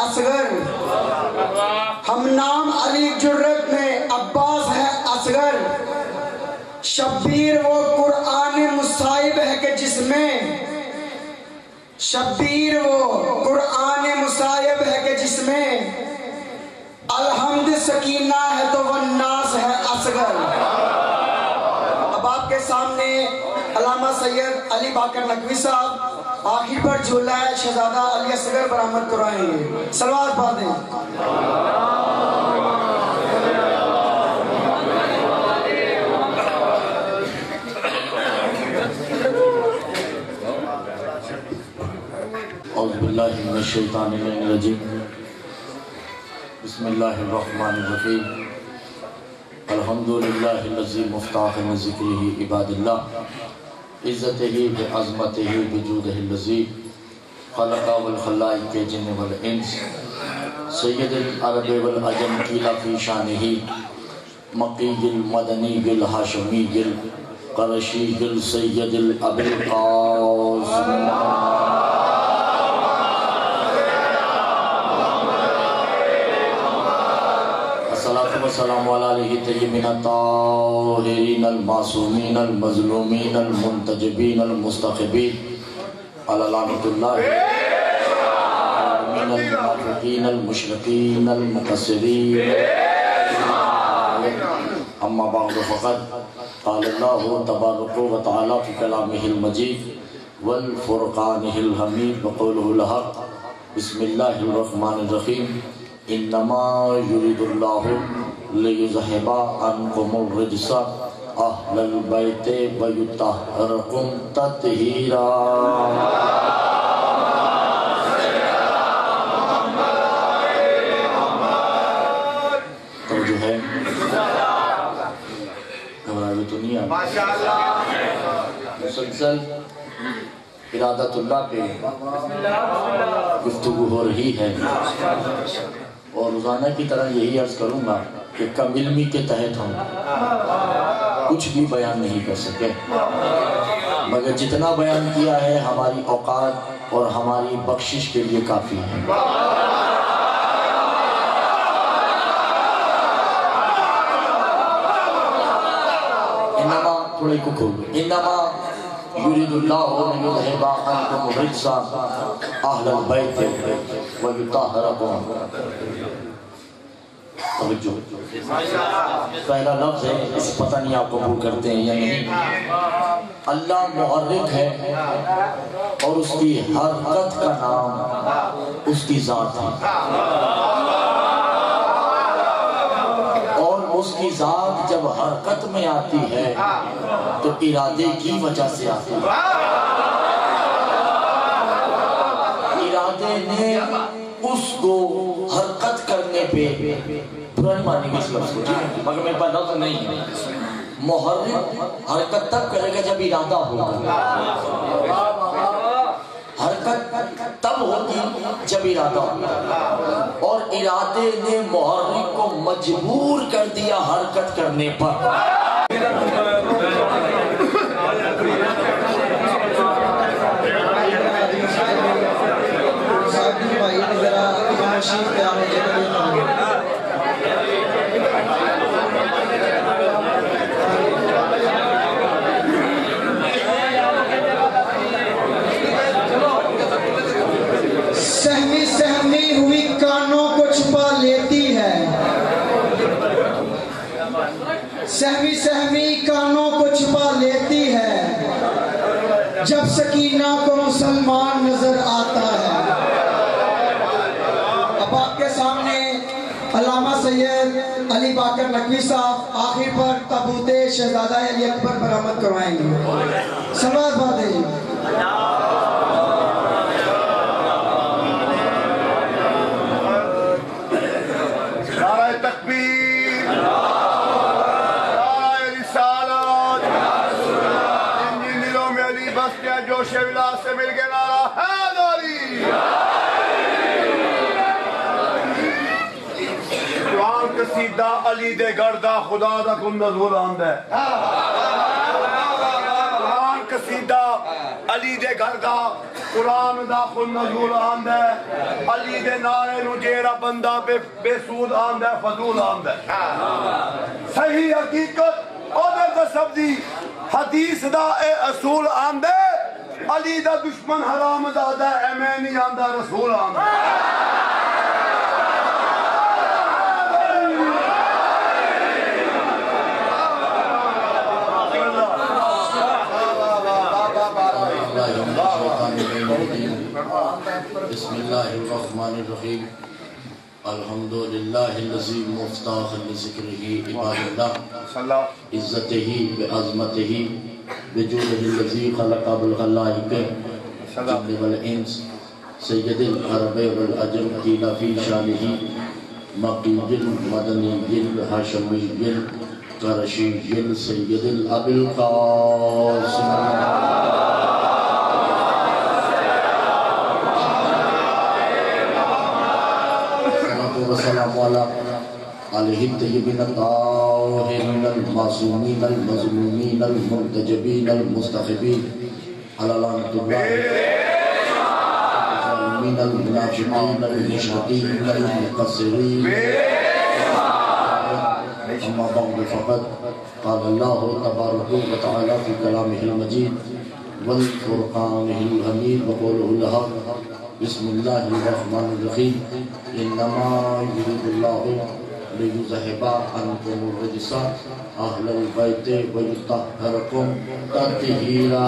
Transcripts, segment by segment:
اصغر، ہم نام علی جرت میں عباس ہے اصغر، شبیر وہ قرآن مصائب ہے کہ جس میں، شبیر وہ قرآن مصائب ہے کہ جس میں الحمد سکینہ ہے تو والناس ہے اصغر۔ اب آپ کے سامنے علامہ سید علی باقر نقوی صاحب آخر پر جھولا ہے شہزادہ علی اصغر برآمد کرائیں گے۔ صلوات پڑھیں۔ اعوذ باللہ من الشیطان الرجیم، بسم اللہ الرحمن الرحیم، الحمدللہ الذی مفتاح من ذکرہ عباد اللہ، عزتہ بعظمتہ بجودہ الذی خلق والخلائق جن والانس، سید العرب والعجم قیل فی شانہ مکی المدنی الہاشمی القرشی السید الابی القاسم۔ السلام علیہ طیبین الطاہرین المعصومین المظلومین المنتجبین المستخبین علی لعنۃ اللہ من المنافقین المشرکین المقصرین، اما بعد فقد قال اللہ تبارک و تعالی فی کلامہ المجید والفرقانہ الحمید وقولہ الحق، بسم اللہ الرحمن الرحیم، انما یرید اللہ لیذہب عنکم الرجس اہل البیت ویطہرکم تطہیرا۔ توجہ ہے، گھبراہے تو نہیں آئی، مسلسل ارادت اللہ پہ گفتگو ہو رہی ہے، اور روزانہ کی طرح یہی عرض کروں گا کہ کم علمی کے تحت ہم کچھ بھی بیان نہیں کر سکے، مگر جتنا بیان کیا ہے ہماری اوقات اور ہماری بخشش کے لیے کافی ہے۔ انما تھوڑے کو کھولو، انما یرید اللہ لیذہب عنکم الرجس اہل البیت ویطہرکم۔ توجہ، پہلا لفظ ہے، اس پتہ نہیں آپ قبول کرتے ہیں یا نہیں۔ اللہ محرک ہے اور اس کی حرکت کا نام اس کی ذات ہے، اور اس کی ذات جب حرکت میں آتی ہے تو ارادے کی وجہ سے آتی ہے۔ ارادے نے اس کو حرکت کرنے پہ پرانی معنی اس لفظ کو، مگر میرے پاس لفظ نہیں ہے۔ محرک حرکت تب کرے گا جب ارادہ ہوگا، حرکت تب ہوگی جب ارادہ ہوگا، اور ارادے نے محرک کو مجبور کر دیا حرکت کرنے پر۔ سہمی سہمی ہوئی کانوں کو چھپا لیتی ہے، سہمی سہمی کانوں کو چھپا لیتی ہے، جب سکینہ کو مسلمان نظر آتا ہے۔ اب آپ کے سامنے علامہ سید علی باقر نقوی صاحب آخر پر تابوت شہزادہ علی اکبر برآمد کروائیں گے۔ صلوات پڑھیں جی۔ نعرہ تکبیر، نعرہ رسالت، جن جن دلوں میں علی بس گیا جوش ولا سے مل کے نعرہ حیدری۔ قرآن قصیدہ علی دے گردہ خدا دا کندز بلند ہے، قرآن قصیدہ علی دے گھر دا قرآن دا خود نزول آندا ہے علی دے نعرے نو جیڑا بندہ بے سود آندا ہے فضول آندا ہے صحیح حقیقت اور دسب دی حدیث دا اے اصول آندا ہے علی دا دشمن حرام زادہ اے میں نہیں آندا رسول آندا بسم اللہ الرحمن الرحیم الحمدللہ الذی مفتاح لذکرہ عباد اللہ عزتہ بعظمتہ بجودہ الذی خلق بالخلائق جن والانس سید العرب والعجم قیل فی شانہ مقی مدنی ہاشمی قرشی سید الابی القاسم وسلام علیہ الطیبین الطاہرین المعصومین المظلومین المنتجبین المستخبین علی لعنۃ اللہ الظالمین المنافقین المشرکین المقصرین اما بعد فقد قال اللہ تبارک و تعالی فی کلامہ المجید والفرقانہ الحمید وقولہ الحق بسم اللہ الرحمن الرحیم انما یرید اللہ لیذہب عنکم الرجس اہل البیت ویطہرکم تطہیرا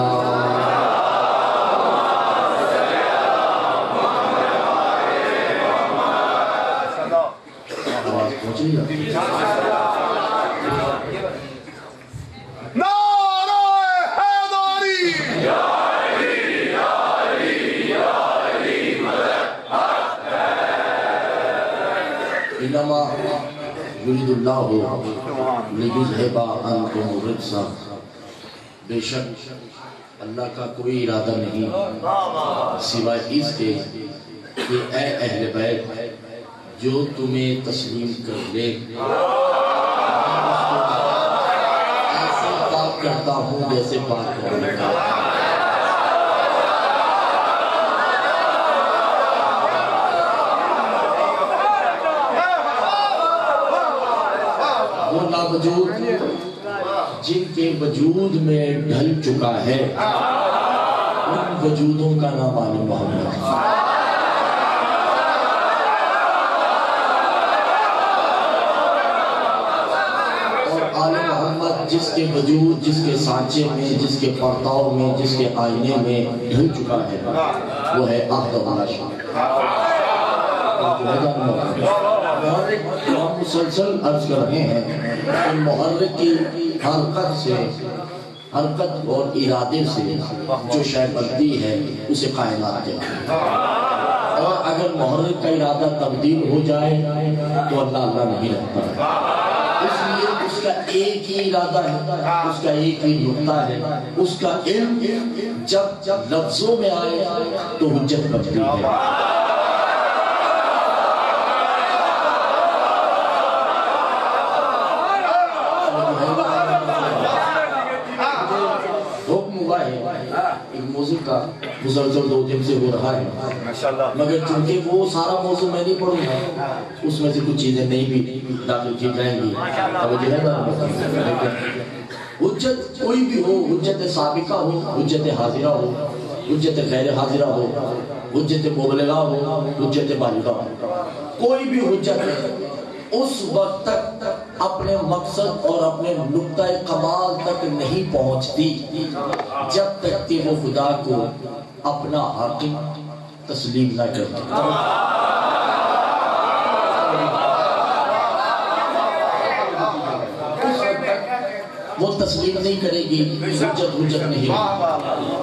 آواز پہنچی انما یرید اللہ لیذہب عنکم الرجس بے شک اللہ کا کوئی ارادہ نہیں سوائے اس کے کہ اے اہل بیت جو تمہیں تسلیم کر لے ایسے پاک کرتا ہوں جیسے پاک کرنے کا وہ ناوجود جن کے وجود میں ڈھل چکا ہے ان وجودوں کا نام آل محمد اور آل محمد جس کے وجود جس کے سانچے میں جس کے پرتاؤ میں جس کے آئینے میں ڈھل چکا ہے وہ ہے عہد اللہ شاہ ہم مسلسل عرض کر رہے ہیں کہ محرک کی حرکت اور ارادے سے جو شے بنتی ہے اسے کائنات کہتے ہیں اور اگر محرک کا ارادہ تبدیل ہو جائے تو اللہ اللہ نہیں رہتا اس لیے اس کا ایک ہی ارادہ ہے اس کا ایک ہی نقطہ ہے اس کا علم جب لفظوں میں آئے تو حجت بنتی ہے ایک موضوع کا مسلسل 2 دن سے ہو رہا ہے مگر چونکہ وہ سارا موضوع میں نہیں پڑھوں گا اس میں سے کچھ چیزیں نہیں بھی داخل کی جائیں گی حجت کوئی بھی ہو حجت سابقہ ہو حجت حاضرہ ہو حجت غیر حاضرہ ہو حجت مبلغہ ہو حجت بالغہ ہو کوئی بھی حجت اس وقت تک اپنے مقصد اور اپنے نقطہ کمال تک نہیں پہنچتی جب تک کہ وہ خدا کو اپنا حاکم تسلیم نہ کرتے وہ تسلیم نہیں کرے گی حجت نہیں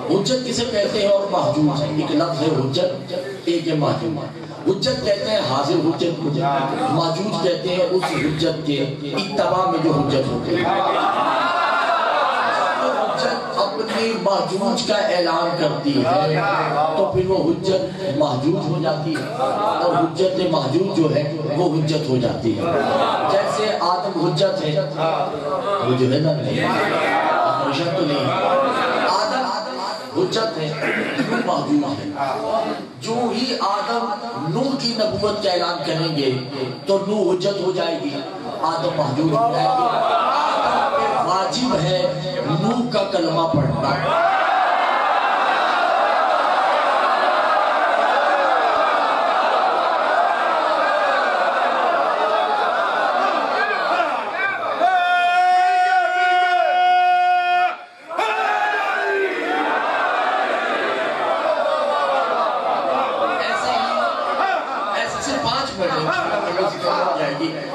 حجت کسے کہتے ہیں اور محجوج ایک لفظ ہے حجت ایک ہے محجوج حجت کہتے ہیں حاضر حجت محجوج کہتے ہیں اس حجت کے اتباع میں جو حجت ہوتے ہیں حجت اپنی محجوج کا اعلان کرتی ہے تو پھر وہ حجت محجوج ہو جاتی ہے اور حجت محجوج جو ہے وہ حجت ہو جاتی ہے جیسے آدم حجت ہے وہ جو ہے نا ہمیشہ تو نہیں حجت ہے، نوح محجوب ہے۔ جو ہی آدم نوح کی نبوت کا اعلان کریں گے تو نوح حجت ہو جائے گی، آدم محجوب ہو جائے گی۔ آدم پہ واجب ہے نوح کا کلمہ پڑھنا۔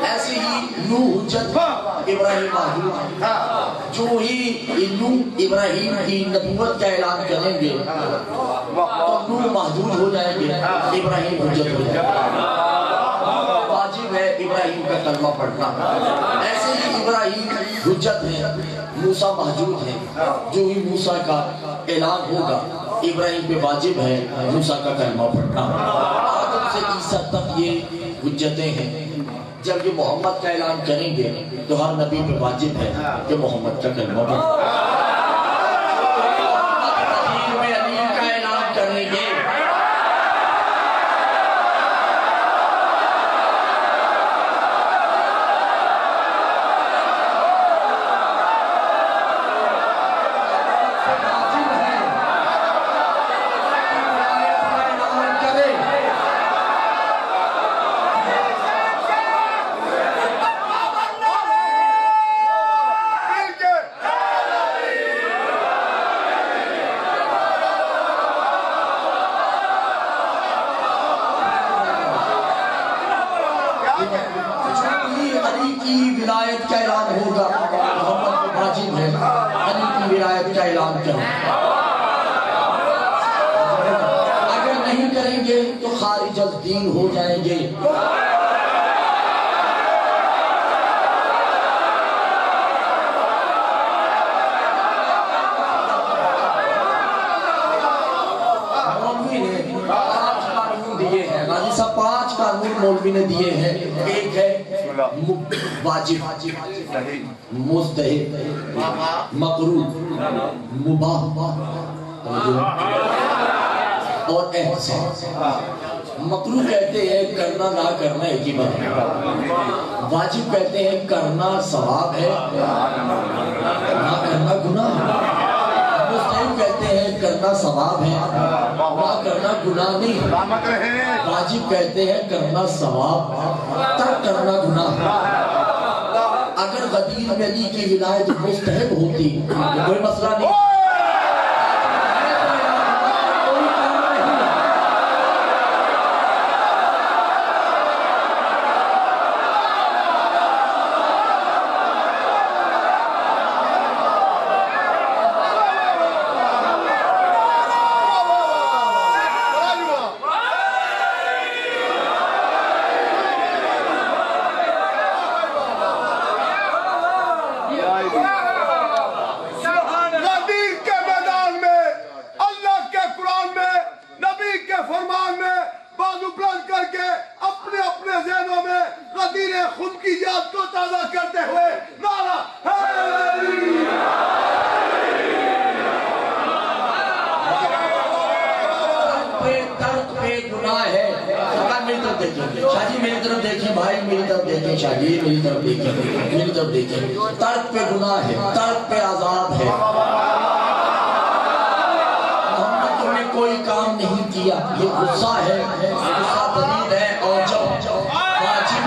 ایسے ہی نوح حجت، ابراہیم محجوب۔ جو ہی نوح ابراہیم کی نبوت کا اعلان کریں گے تو نوح محجوب ہو جائیں گے، ابراہیم حجت ہو جائیں گے۔ واجب ہے ابراہیم کا کلمہ پڑھنا۔ ایسے ہی ابراہیم حجت ہے، موسیٰ محجوب ہے۔ جو ہی موسیٰ کا اعلان ہوگا ابراہیم پہ واجب ہے موسیٰ کا کلمہ پڑھنا۔ آدم سے عیسیٰ تک یہ حجتیں ہیں۔ جب یہ محمد کا اعلان کریں گے تو ہر نبی پہ واجب ہے کہ محمد کا کلمہ پڑھیں۔ محمد میں علی کا اعلان کریں گے اگر نہیں کریں گے تو خارج الدین ہو جائیں گے۔ مولوی نے 5 قانون دیے ہیں، غازی صاحب 5 قانون مولوی نے دیے ہیں۔ ایک ہے واجب، مستحب، مکروہ، مباح اور احسان۔ مکروہ کہتے ہیں کرنا نہ کرنا ایک ہی بات ہے، واجب کہتے ہیں کرنا ثواب ہے نہ کرنا گناہ ہے، مستحب کہتے ہیں کرنا ثواب ہے نہ کرنا گناہ نہیں، واجب کہتے ہیں کرنا ثواب ترک کرنا گناہ ہے۔ اگر غدیر میں علی کی ولایت مستحب ہوتی کوئی مسئلہ نہیں، ترک پہ گناہ ہے، ترک پہ عذاب ہے۔ محمد تم نے کوئی کام نہیں کیا، یہ غصہ ہے، غصہ دلیل ہے اور جب واجب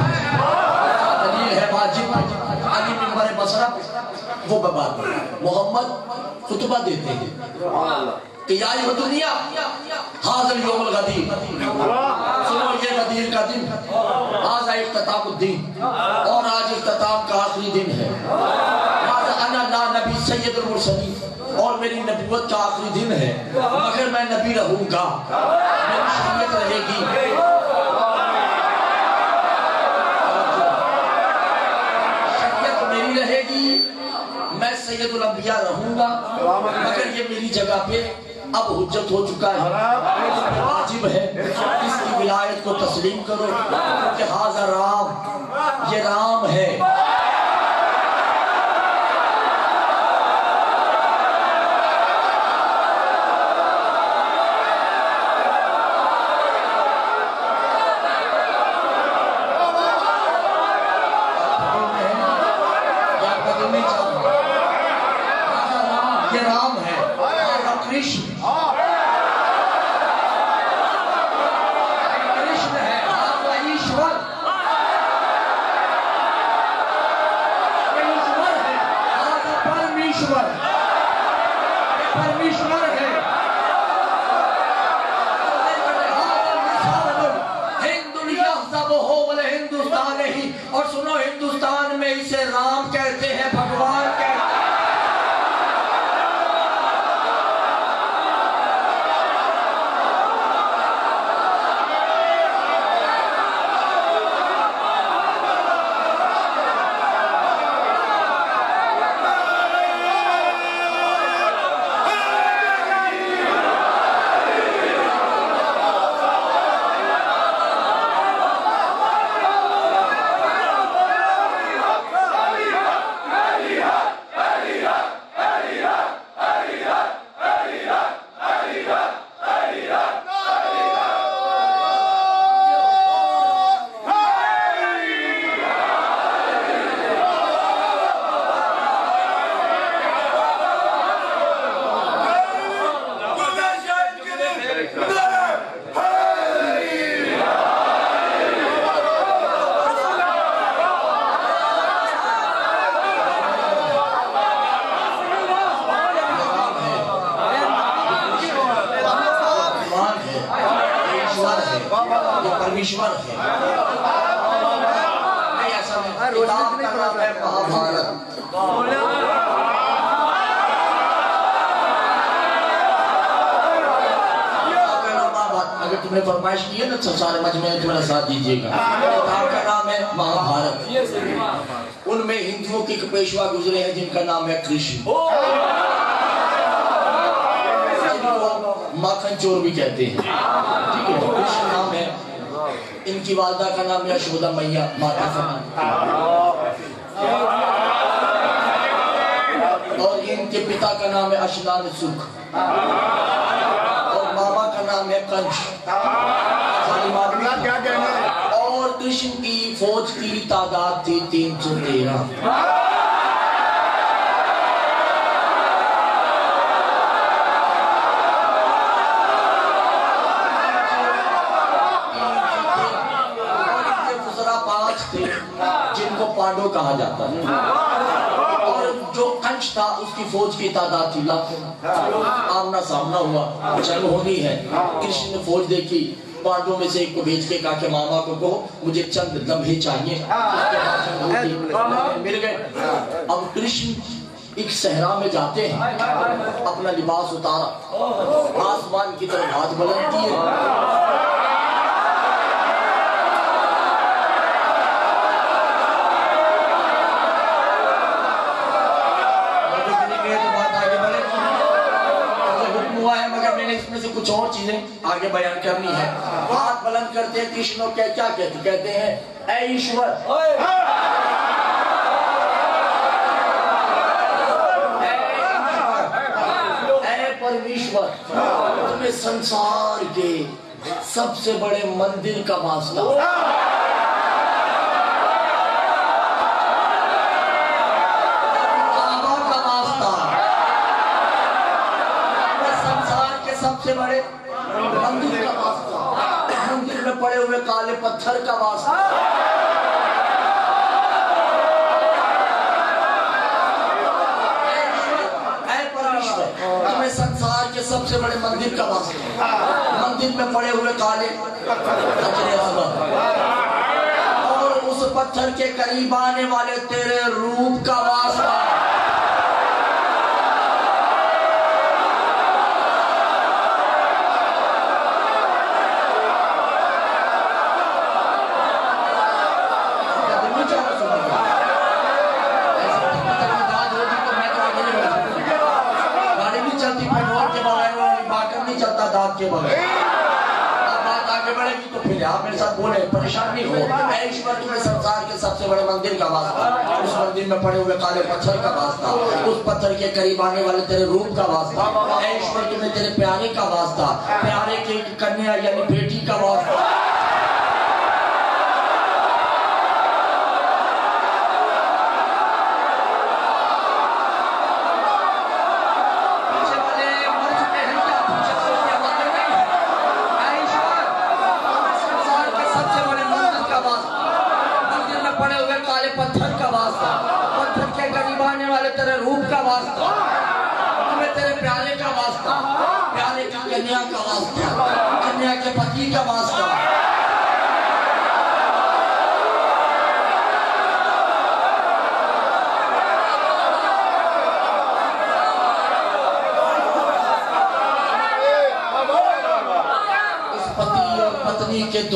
دلیل ہے واجب۔ علی منبر مسرح وہ بات محمد خطبہ دیتے ہیں کہ یا ایھا الدنیا ھذا الیوم الغدیر، سنو یہ غدیر کا دن، ھذا اختتام الدین، اور آج اختتام کا آخری دن ہے، ھذا انا لا نبی سید المرسلین، اور میری نبوت کا آخری دن ہے، مگر میں نبی رہوں گا، میری شریعت رہے گی، شریعت میری رہے گی، میں سید الانبیاء رہوں گا، مگر یہ میری جگہ پہ اب حجت ہو چکا ہے، واجب ہے اس کی ولایت کو تسلیم کرو کہ ھذا رام، یہ رام ہے۔ اور سنو ہندوستان میں اسے رام کہتے ہیں، بھگوان کہتے ہیں۔ پرمیشور ہے، نہیں ایسا نہیں، کتاب کا نام ہے مہابھارت۔ اگر تم نے فرمائش کی ہے نا سارے مجمع میں تھوڑا ساتھ دیجیے گا۔ کتاب کا نام ہے مہابھارت، ان میں ہندوؤں کے ایک پیشوا گزرے ہیں جن کا نام ہے کرشن، ماکھن چور بھی کہتے ہیں، ٹھیک ہے، کرشن نام ہے۔ ان کی والدہ کا نام ہے یشودا میاں، ماتا کا نام، اور ان کے پتا کا نام ہے اشنان سکھ، اور ماما کا نام ہے کنش، اور کرشن کی فوج کی تعداد تھی 313۔ جن کو پانڈو کہا جاتا ہے، اور جو کنش تھا اس کی فوج کی تعداد تھی لاکھوں۔ آمنا سامنا ہوا، جنگ ہونی ہے، کرشن نے فوج دیکھی، پانڈو میں سے ایک کو بھیج کے کہا کہ ماما کو کہو مجھے چند لمحے چاہیے، مل گئے۔ اب کرشن ایک صحرا میں جاتے ہیں، اپنا لباس اتارا، آسمان کی طرف ہاتھ بلند کیے، اس میں سے کچھ اور چیزیں آگے بیان کرنی ہے۔ ہاتھ بلند کرتے ہیں کرشن، کیا کہتے ہیں؟ اے ایشور، اے پرمیشور، تمہیں سنسار کے سب سے بڑے مندر کا واسطہ، سب سے بڑے مندر کا واسطہ، مندر میں پڑے ہوئے کالے پتھر کا واسطہ، اے پرمیشور، تمہیں سنسار کے سب سے بڑے مندر کا واسطہ، مندر میں پڑے ہوئے کالے پتھر، اور اس پتھر کے قریب آنے والے تیرے روپ کا واسطہ، کے بغیر اب بات آگے بڑھے گی تو پھر آپ میرے ساتھ بولے، پریشان نہیں ہو۔ اے ایشور، تمہیں سنسار کے سب سے بڑے مندر کا واسطہ، اس مندر میں پڑے ہوئے کالے پتھر کا واسطہ، اس پتھر کے قریب آنے والے تیرے روپ کا واسطہ، اے ایشور، تمہیں تیرے پیارے کا واسطہ، پیارے کی کنیا یعنی بیٹی کا واسطہ، پتھر کا واسطہ، پتھر کے قریب آنے والے تیرے روپ کا واسطہ، تمہیں تیرے پیارے کا واسطہ، پیارے کی کنیا کا واسطہ، کنیا کے پتی کا واسطہ،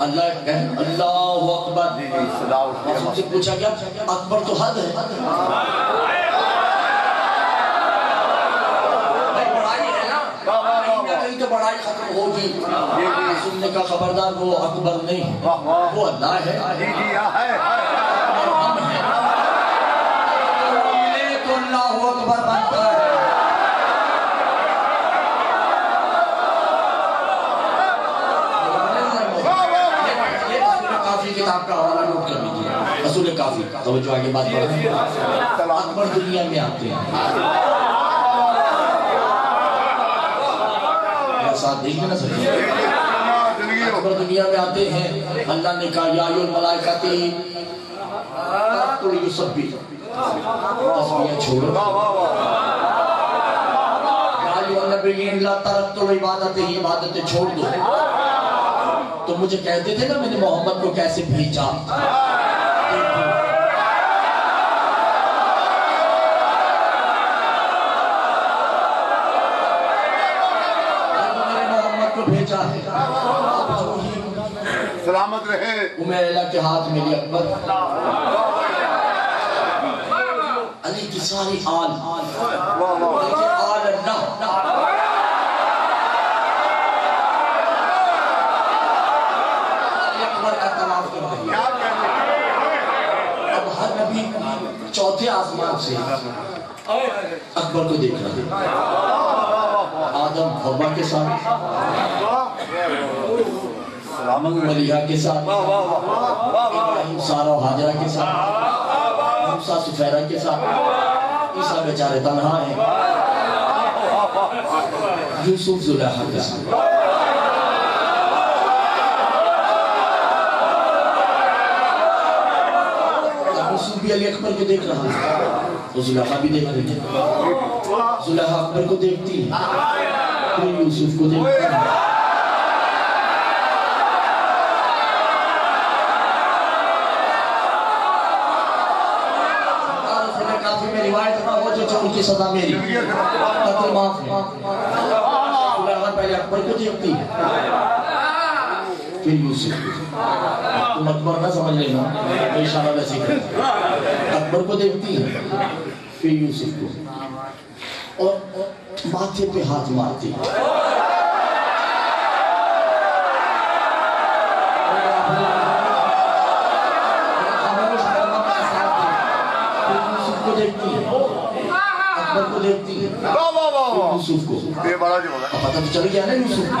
اللہ اکبر. معصوم سے پوچھا گیا اکبر تو حد ہے. بڑائی ہے نا, کہیں تو بڑائی ختم ہوگی. معصوم نے کہا خبردار وہ اکبر نہیں, وہ اللہ ہے. اور ہم ہیں تو اللہ اکبر بنتا ہے. کتاب کا حوالہ نوٹ کر لیجیے, رسول کافی. توجہ آگے بات کر رہے ہیں. اکبر دنیا میں آتے ہیں, میرا ساتھ دیکھ لینا سکتے ہیں. اکبر دنیا میں آتے ہیں, اللہ نے کہا یا ایھا الملائکۃ ترکتم یسبح, تسبیح چھوڑو. یا ایھا النبی لا ترکتم العبادۃ, عبادتیں چھوڑ دو. تو مجھے کہتے تھے نا میں نے محمد کو کیسے بھیجا. میں نے محمد کو بھیجا ہے, سلامت رہے. امیلہ کے ہاتھ میری اکبر, علی کی ساری آل, آل اللہ. اب ہر نبی چوتھے آسمان سے اکبر کو دیکھ رہا ہے. آدم حوا کے ساتھ, ملیحہ کے ساتھ, ابراہیم سارہ و حاجرہ کے ساتھ, موسیٰ سفیرہ کے ساتھ, عیسیٰ بیچارے تنہا ہیں, یوسف زلیخا کے ساتھ. یوسف بھی علی اکبر کو دیکھ رہا ہے, تو زلیخا بھی دیکھ رہی ہے. زلیخا اکبر کو دیکھتی ہے, پھر یوسف کو دیکھتی ہے. کافی میں روایت تھا وہ جو چون کی صدا میری قتل معاف ہے. زلیخا پہلے اکبر کو دیکھتی ہے, پھر یوسف کو. تم اکبر نہ سمجھ لینا, اشارہ ویسے کرتا ہے. اکبر کو دیکھتی ہے, پھر یوسف کو, اور ماتھے پہ ہاتھ مارتی ہے. یوسف کو دیکھتی ہے, اکبر کو دیکھتی ہے, یوسف کو. پتہ تو چل گیا نا یوسف کو.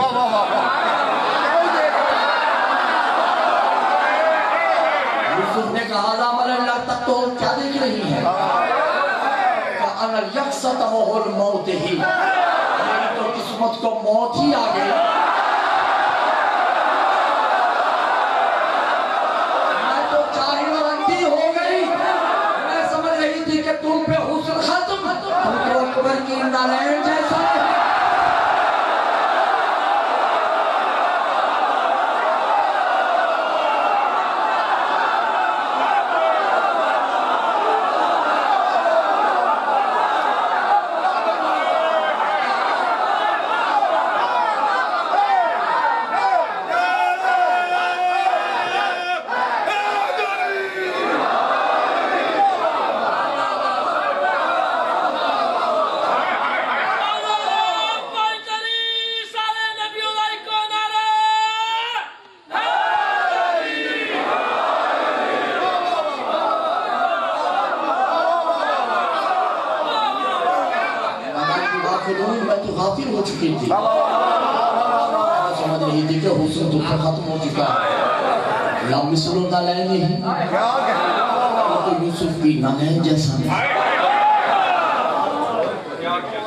یوسف نے کہا دامن اللہ تک تو کیا دیکھ رہی ہے, اَنَا يَقْسَتَمُهُ الْمَوْتِ ہی, میری تو قسمت کو موت ہی آ گئی. میں تو چاہی رنگی ہو گئی. میں سمجھ رہی تھی کہ تم پہ حسن ختم, تم تو اکبر کی نالین جیسا ہے. میں تو غافل ہو چکی تھی, سمجھ رہی تھی کہ حسن تو ختم ہو چکا ہے. لا مثل نالین نہیں, تو یوسف کی نالین جیسا نہیں.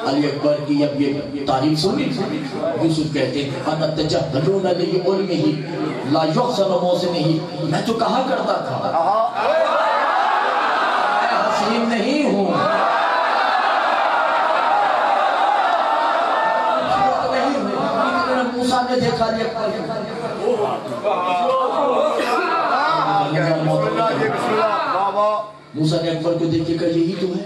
علی اکبر کی اب یہ تعریف سنی, یوسف کہتے ہیں اَنَا تَجَهَّلُونَ لِعِلْمِهِ لَا يُحْسَنُ مُحْسِنِهِ, میں تو کہا کرتا تھا میں حسین نہیں ہوں, موسیٰ نے دیکھا علی اکبر کو, موسیٰ نے اکبر کو دیکھ کے کہا یہی تو ہے.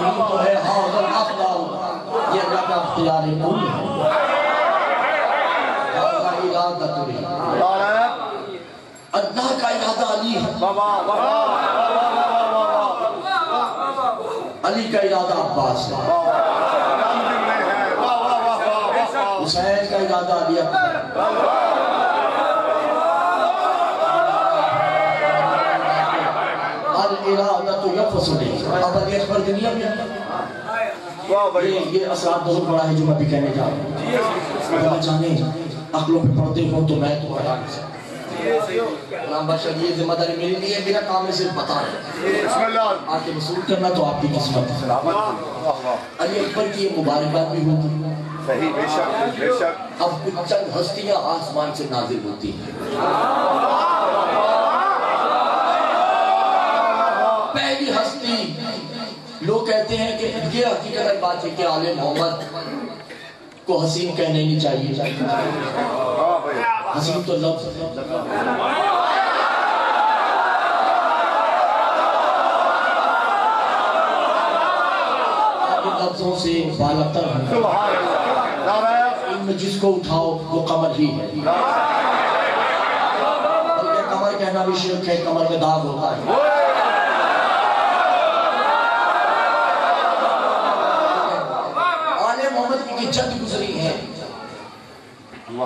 یہی تو ہے حاضر افضل، یہ اللہ کا اختیار کل ہے، اللہ کا ارادہ علی ہے، علی کا ارادہ عباس ہے، حسین کا ارادہ علی اکبر، الارادہ تو یفصلی، اب علی اکبر دنیا میں یہ اثرات بہت بڑا ہے جو میں بھی کہنے جا رہا ہوں، اگر میں جانے عقلوں پہ پڑھتے ہوں تو میں تو حیران سے غلام بادشاہ یہ ذمہ داری میری نہیں ہے، میرا کام ہے صرف بتانا، آکے وصول کرنا تو آپ کی قسمت ہے۔ علی اکبر کی یہ مبارکات بھی ہوتی ہے، صحیح، بے شک بے شک۔ اب کچھ چند ہستیاں آسمان سے نازل ہوتی ہیں، پہلی ہستی لوگ کہتے ہیں کہ یہ حقیقت بات ہے کہ آل محمد کو حسین کہنے نہیں چاہیے، حسین تو لفظ لفظوں سے بالاتر ہے، ان میں جس کو اٹھاؤ وہ قمر ہی ہے، بلکہ قمر کہنا بھی شرک ہے، قمر میں داغ ہوتا ہے، کی جد گزری ہے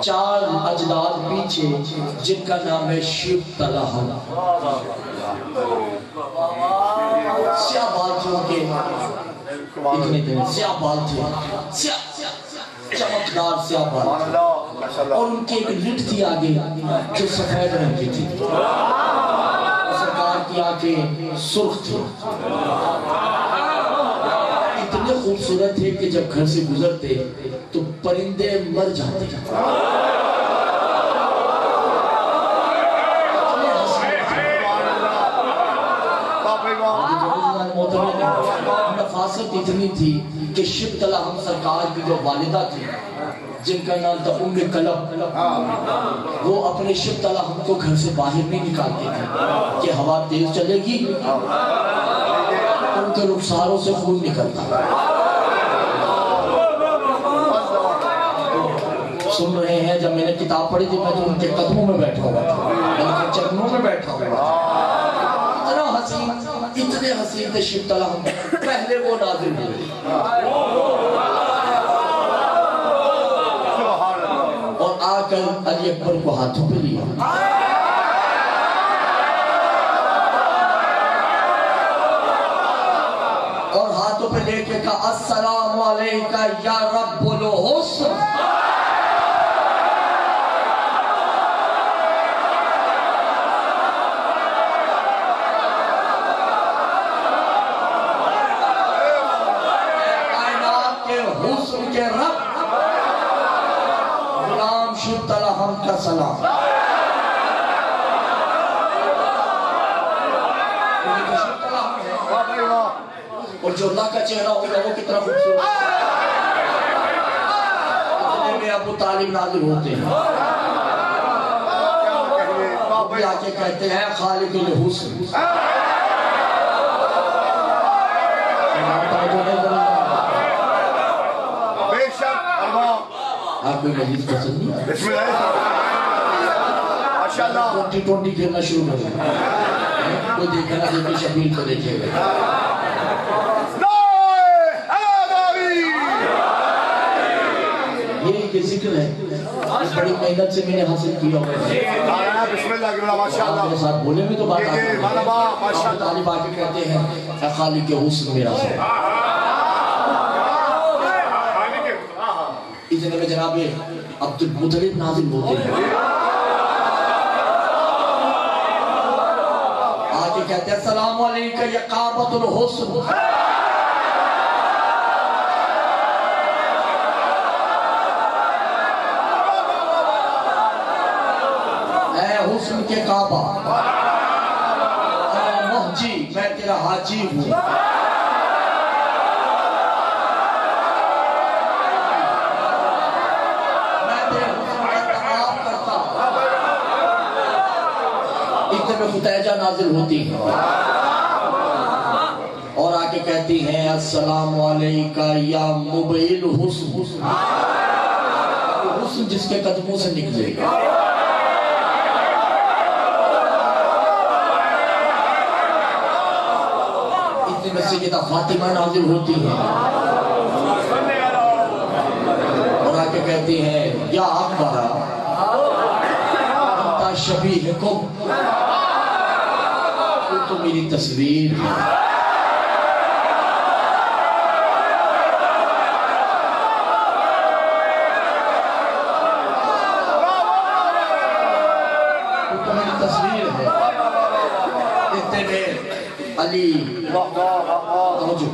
4 اجداد پیچھے جن کا نام ہے شیو طلحہ، سیاہ بال تھے ان کے، اتنے دن سیاہ بال تھے، چمکدار سیاہ بال تھے، اور ان کی ایک لٹ تھی آگے جو سفید رنگ کی تھی، سرکار کی آنکھیں سرخ تھی، اتنے خوبصورت تھے کہ جب گھر سے گزرتے تو پرندے مر جاتے، نفاست اتنی تھی کہ شیو طلحہ سرکار کی جو والدہ تھی جن کا نام تھا ام کلب، وہ اپنے شیو طلحہ کو گھر سے باہر نہیں نکالتے تھے کہ ہوا تیز چلے گی ان کے رخساروں سے خون نکلتا، سن رہے ہیں جب میں نے کتاب پڑھی تھی میں تو ان کے قدموں میں بیٹھا ہوا تھا، ان کے چرنوں میں بیٹھا ہوا تھا، اتنا حسین، اتنے حسین تھے شیو طلحہ، پہلے وہ نازل ہوئے اور آ کر علی اکبر کو ہاتھوں پہ لیا، اور ہاتھوں پہ لے کے کہا السلام علیکہ یا رب الحسن، کائنات کے حسن کے رب غلام شیو طلحہ کا سلام، اور جو اللہ کا چہرہ ہوگا وہ کتنا خوبصورت اتنے میں ابو طالب نازل ہوتے ہیں، ابھی آکے کہتے ہیں خالق الحسن، بے شک آپ کو مجید پسند نہیں آئے؟ بسم اللہ ماشاءاللہ 2020 کھیلنا شروع کر دیں، کوئی دیکھنا دیکھے شبیر کو دیکھے گا، یہ ذکر ہے بڑی محنت سے میں نے حاصل کیا ہوا ہے، بسم اللہ کی ماشاءاللہ آپ کے ساتھ بولے میں تو بات آتا ہے، آپ طالب آ کے کہتے ہیں اے خالق حسن میرا سر، اتنے میں جناب عبد المطلب نازل ہوتے ہیں، آ کے کہتے ہیں السلام علیکہ یا کعبۃ الحسن، حسن کے کعبہ، اے محجی میں تیرا حاجی ہوں، میں تیرے حسن کا طواف کرتا ہوں، اتنے میں خطیجہ نازل ہوتی ہے اور آ کے کہتی ہیں السلام علیکہ یا مبیل حسن، حسن جس کے قدموں سے نکلے گا. اتنے میں سیدہ فاطمہ نازل ہوتی ہیں اور آ کے کہتی ہیں یا اکبر انتا شبیہکم، تو میری تصویر ہے. تو میری تصویر ہے. اتنے میں علی توجہ،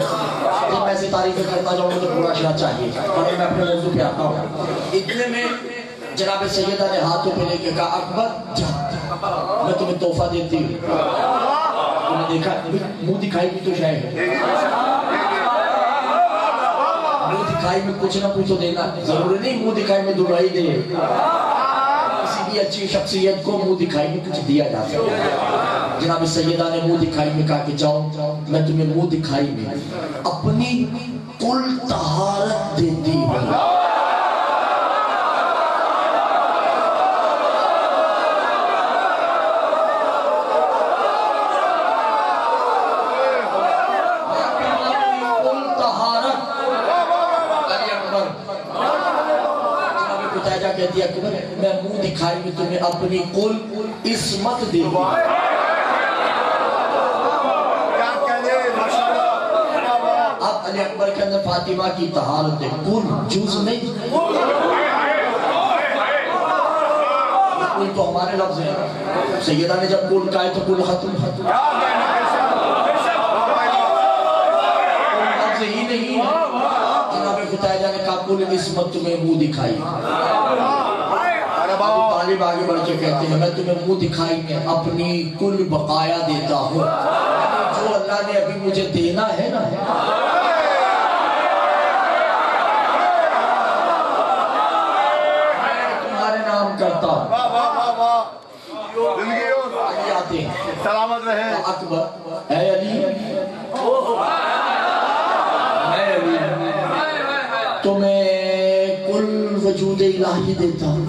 جب میں سے تعریفیں کرتا جاؤں مجھے پورا شعر چاہیے اور میں اپنے موضوع پہ آتا ہوں. اتنے میں جناب سیدہ نے ہاتھوں پہ لے کے کہا اکبر جا میں تمہیں تحفہ دیتی ہوں. دیکھا منہ دکھائی بھی تو شاید ہے، منہ دکھائی میں کچھ نہ کچھ تو دینا ضروری نہیں منہ دکھائی میں دعائی دے. کسی بھی اچھی شخصیت کو منہ دکھائی میں کچھ دیا جا سکتا ہے. جناب سیدہ نے منہ دکھائی میں کہا کہ جاؤ میں تمہیں منہ دکھائی میں اپنی کل طہارت دیتی ہوں. کہتی ہے اکبر میں منہ دکھائی میں تمہیں اپنی کل عصمت دے دی. اب علی اکبر کے اندر فاطمہ کی طہارت ہے، کل جز نہیں. کل تو ہمارے لفظ ہیں، سیدہ نے جب کل کہا ہے تو کل ختم ختم لفظ ہی نہیں ہے. جناب خطیجہ نے کہا کل عصمت تمہیں منہ دکھائی. ابو طالب آگے بڑھ کے کہتے ہیں میں تمہیں منہ دکھائی میں اپنی کل بقایا دیتا ہوں، جو اللہ نے ابھی مجھے دینا ہے نا میں تمہارے نام کرتا ہوں. علی آتے ہیں سلامت رہے. اکبر اے علی اے علی تمہیں کل وجود الہی دیتا ہوں.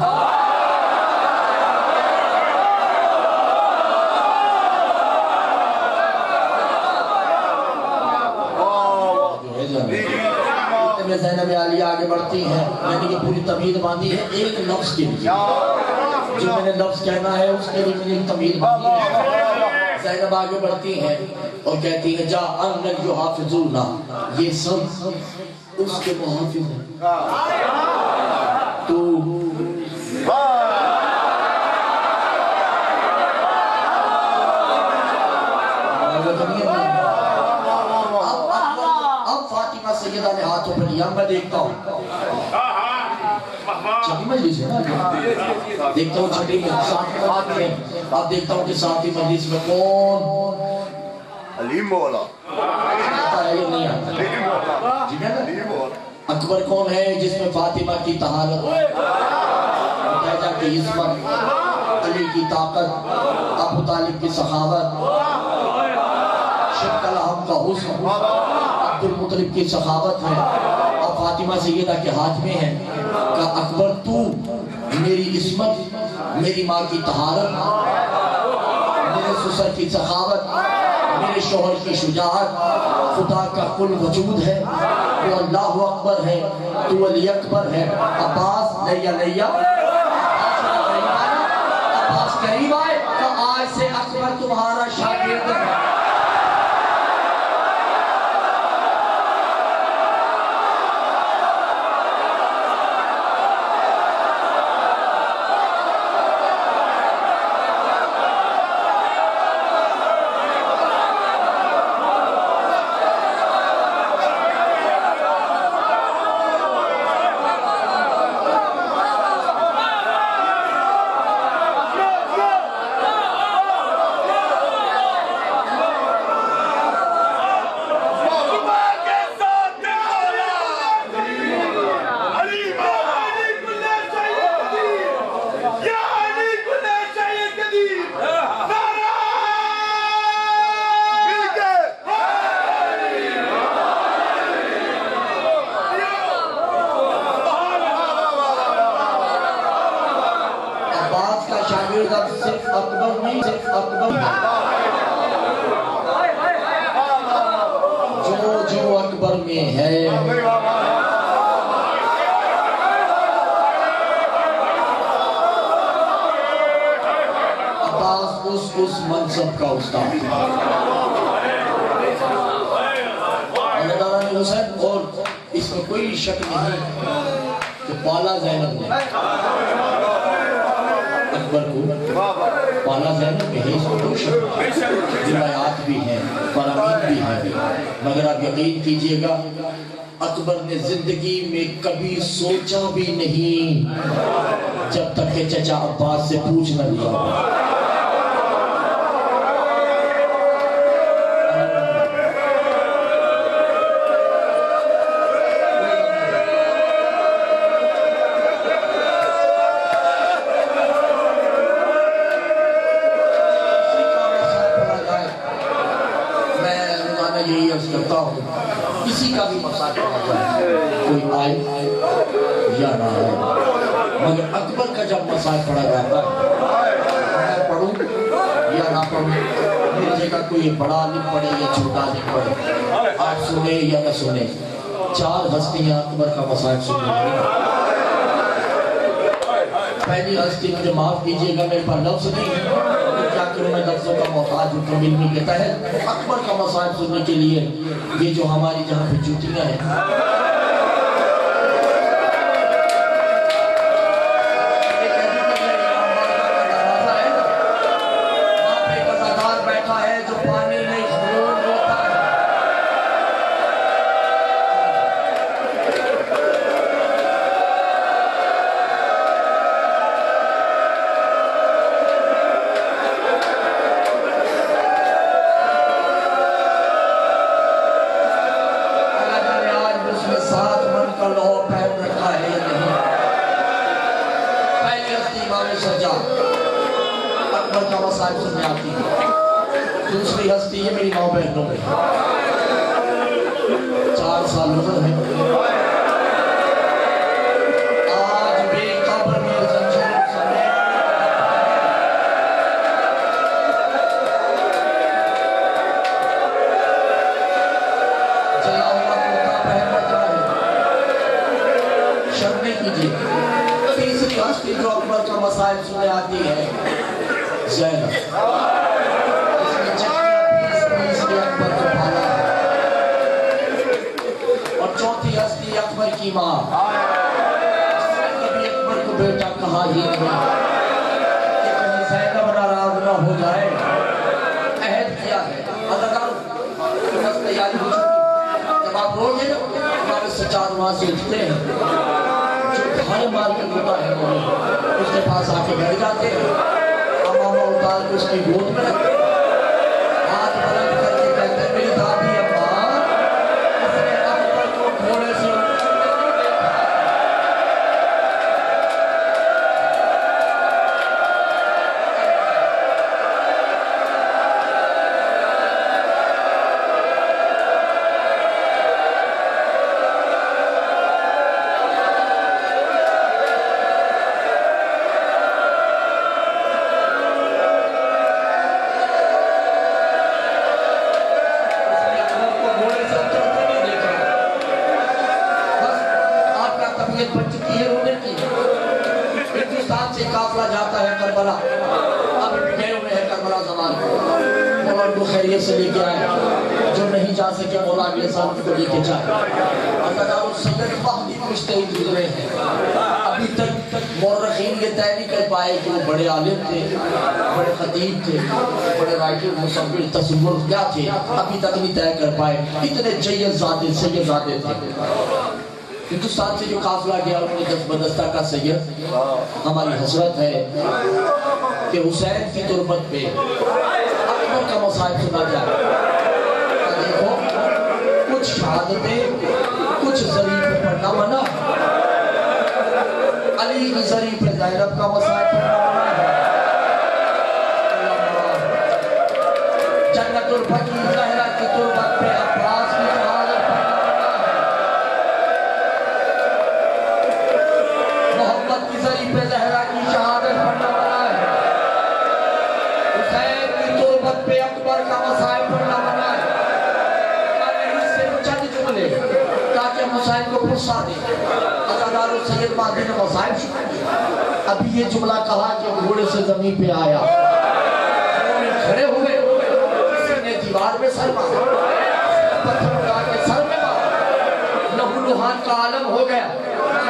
زینب عالیہ آگے بڑھتی ہیں، میں نے یہ پوری تمہید باندھی ہے ایک لفظ کے لیے، جو میں نے لفظ کہنا ہے اس کے لیے میں نے تمہید باندھی ہے. زینب آگے بڑھتی ہیں اور کہتی ہیں جا انک جو حافظونا، یہ سب اس کے محافظ ہیں. تو سیدہ نے ہاتھوں پر لیا میں دیکھتا ہوں چھٹی مجلس ہے نا، دیکھتا ہوں چھٹی میں ساتھ میں اب دیکھتا ہوں کہ ساتھی مجلس میں کون علیم مولا آتا ہے یا نہیں آتا جی نا. اکبر کون ہے جس میں فاطمہ کی طہارت، خدیجہ کی عصمت، علی کی طاقت، ابو طالب کی سخاوت، شق الحم کا حسن، عبدالمطلب کی سخاوت ہے اور فاطمہ سیدہ کے ہاتھ میں ہے. کہ اکبر تو میری عصمت، میری ماں کی طہارت، میرے سسر کی سخاوت، میرے شوہر کی شجاعت، خدا کا کل وجود ہے. تو اللہ اکبر ہے، تو علی اکبر ہے. عباس لیا لیا عباس قریب آئے تو آج سے اکبر تمہارا شاگرد ہے. صرف اکبر جو اکبر میں ہے عباس اس منصب کا استاد حسین، اور اس میں کوئی شک نہیں کہ پالا زینب نے اکبر کو پالا زینب میں ہے، اس کو کوئی شک نہیں، روایات بھی ہیں، فرامین بھی ہیں، مگر آپ یقین کیجئے گا اکبر نے زندگی میں کبھی سوچا بھی نہیں جب تک کہ چچا عباس سے پوچھ نہ لیا۔ کسی کا بھی مسائل کوئی آئے یا نہ آئے، مگر اکبر کا جب مسائل پڑھا جاتا ہے میں پڑھوں یا نہ پڑھوں، میری جگہ کوئی بڑا نہیں پڑھے یا چھوٹا نہیں پڑھے، آپ سنیں یا نہ سنیں، چار ہستیاں اکبر کا مسائل سنیں۔ پہلی ہستی مجھے معاف کیجئے گا، میرے پاس لفظ نہیں ہے، کیا کروں میں لفظوں کا محتاج ہوں، کبھی نہیں کہتا ہے اکبر کا مسائل سننے کے لیے یہ جو ہماری جہاں پہ جوتیاں ہیں، وہاں پہ ایک ازادار بیٹھا ہے جو پانی نہیں خون ہوتا ہے، اکبر کا مسائل سننے آتی ہے۔ دوسری ہستی ہے میری ماں بہنوں میں، 4 سال عمر ہے، آج بھی قبر میں زنجیر سمیت جلا ہوا کرتا پہن رکھا ہے، شرم نہیں کیجیے۔ تیسری ہستی جو اکبر کا مسائل سننے آتی ہے زینب، اس میں چکیاں پیس نے اکبر کو پالا ہے، اور چوتھی ہستی اکبر کی ماں، اس نے کبھی اکبر کو بیٹا کہا ہی نہیں کہ کہیں زینب ناراض نہ ہو جائے، عہد کیا ہے اداکار بس تیاری ہو چکی، جب آپ رو گے ہمارے سجاد وہاں سے اٹھتے ہیں، جو گھر مار کے ہوتا ہے اس کے پاس آ کے بیٹھ جاتے ہیں، امامہ اتار کے اس کی گود میں رکھتے ہیں، ہاتھ بلند کر کے کہتے ہیں میری دادی اماں اس نے اکبر کو گھوڑے سے ہندوستان سے قافلہ جاتا ہے کربلا، اب گئے ہوئے ہیں کربلا زمان، مولا کو خیریت سے لے کے آئے، جو نہیں جا سکے مولا اگلے سال کو لے کے جائے۔ ازادار سید مہدی مجتہد گزرے ہیں، ابھی تک مورخین یہ طے نہیں کر پائے کہ وہ بڑے عالم تھے، بڑے خطیب تھے، بڑے رائٹر مصور تصور کیا تھے، ابھی تک نہیں طے کر پائے، اتنے جید ذاتے سید ذاتے تھے۔ ہندوستان سے جو قافلہ گیا انہوں نے دست بدستہ کا سید، ہماری حسرت ہے کہ حسین کی تربت پہ اکبر کا مصائب سنا جائے۔ دیکھو کچھ شہادتیں کچھ ذریع پہ پڑھنا منع، علی کی ذریع پہ زینب کا مصائب پڑھنا منع ہے، جنت البقیع زہرا کی تربت پہ عباس کی شہادت پڑھنا منع ہے، محمد کی ذریع پہ زہرا کی شہادت پڑھنا منع ہے، حسین کو پرسا دے عزادار سید مہدی نے مصائب شکر ابھی یہ جملہ کہا کہ گھوڑے سے زمین پہ آیا کھڑے ہوئے کسی نے دیوار میں سر مارا پتھر اٹھا کے سر میں مارا لہو لہان کا عالم ہو گیا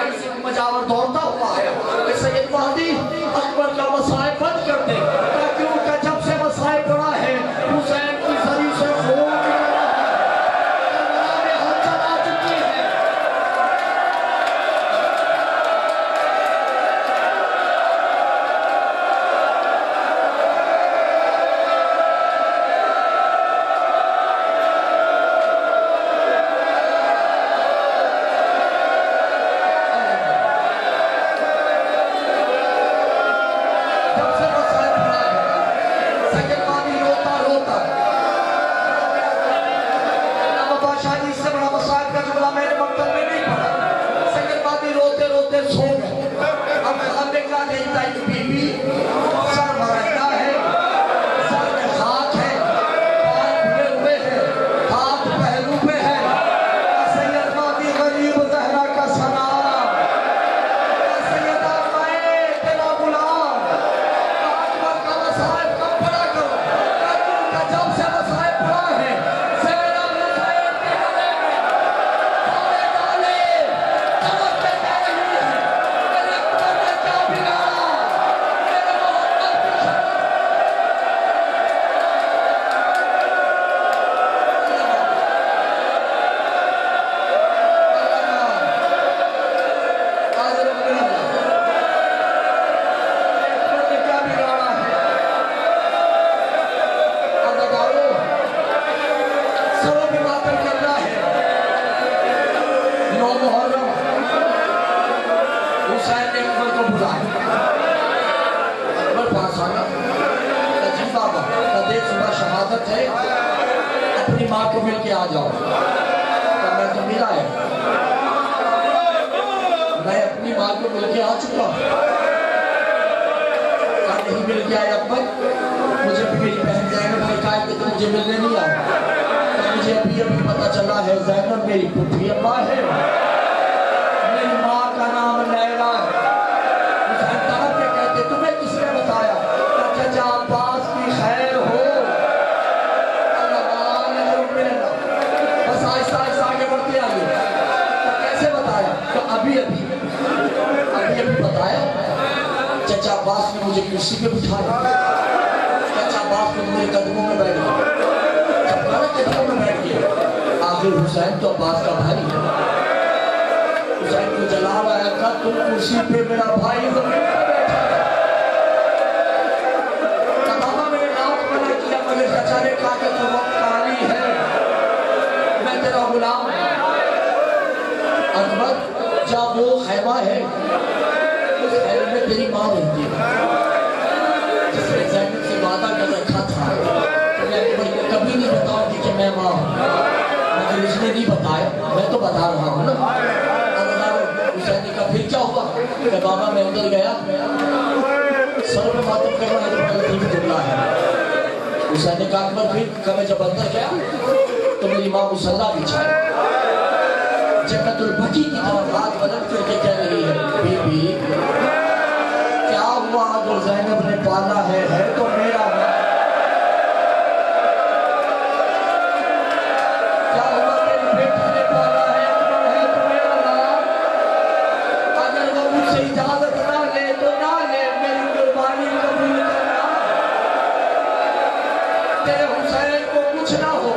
کسی مجاور دوڑتا ہوا آیا کہ سید مہدی اکبر کا مسائب بند کر دے تاکہ ان کا جب سے مسائب پڑا ہے حسین کی سری سے خون اپنی ماں کو مل کے آ جاؤ میں تو ملا ہے میں اپنی ماں کو مل کے آ چکا نہیں مل کے آیا اکبر مجھے بھی میری بہن زینب نے کہا کہ تم مجھے ملنے نہیں آئے مجھے ابھی پتا چلا ہے زینب میری پھوپھی اماں ہے میری ماں کا نام لیلا ہے حسین طرف کے کہتے تمہیں کس نے بتایا کہ چچا عباس کی خیر ہو بس آہستہ آہستہ آگے بڑھتے آگے تو کیسے بتایا تو ابھی بتایا چچا عباس نے مجھے کرسی پہ بٹھایا چچا عباس نے میرے قدموں میں بیٹھ گیا جب کہا قدموں میں بیٹھ گیا آخر حسین تو عباس کا بھائی ہے حسین کو جلال آیا کہا تم کرسی پہ میرا بھائی زمین پہ بیٹھا تماما میرے نام منع کیا مگر چچا نے کہا کہ تو وقت کہانی ہے میں تیرا غلام اکبر جب وہ خیمہ ہے اس خیمہ میں تیری ماں رہتی ہے جس نے زینب سے وعدہ کر رکھا تھا کہ میں اکبر کو کبھی نہیں بتاؤں گی کہ میں ماں ہوں مگر اس نے نہیں بتایا میں تو بتا رہا ہوں نا حسین نے کہا پھر کیا ہوا کہ بابا میں ادھر گیا سر پہ ماتم کر رہا ہے تو غلطی بھی جملہ ہے حسین نے کہا اکبر پھر کہ میں جب اندر گیا تو میری ماں مسلح بچھائے جنت البقیع کی طرف ہاتھ بدل کر کے کہہ رہی ہے بی بی کیا ہوا اگر زینب نے پالا ہے تو میرا کیا ہوا تیری بیٹی نے پالا ہے اکبر ہے تو میرا نام اگر وہ مجھ سے اجازت نہ لے تو نہ لے میری قربانی قبول کرنا تیرے حسین کو کچھ نہ ہو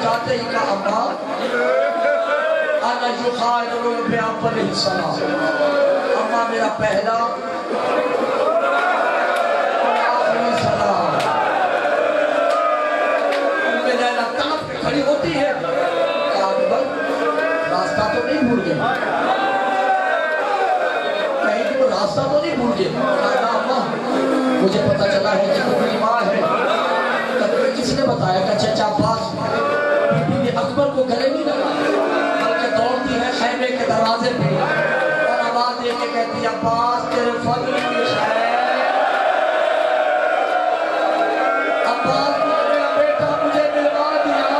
جاتے ہی کہا اماں انا یخائر الانبیاء علیہ السلام اماں میرا پہلا اور آخری سلام میں لیلا طرف پہ کھڑی ہوتی ہے کہ اکبر راستہ تو نہیں بھول گئے کہیں کہ وہ راستہ تو نہیں بھول گئے کہا اماں مجھے پتا چلا ہے کہ تمہاری ماں ہے کس نے بتایا کہ چچا عباس اکبر کو گلے نہیں لگا بلکہ دوڑتی ہے خیمے کے دروازے پہ اور آواز دے کے کہتی ہے عباس تیرے فضل کی خیر عباس میرا بیٹا مجھے ملوا دیا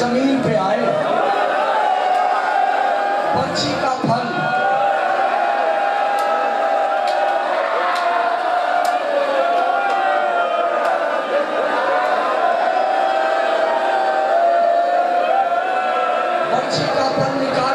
زمین پہ آئے برچی کا پھل برچی کا پھل نکال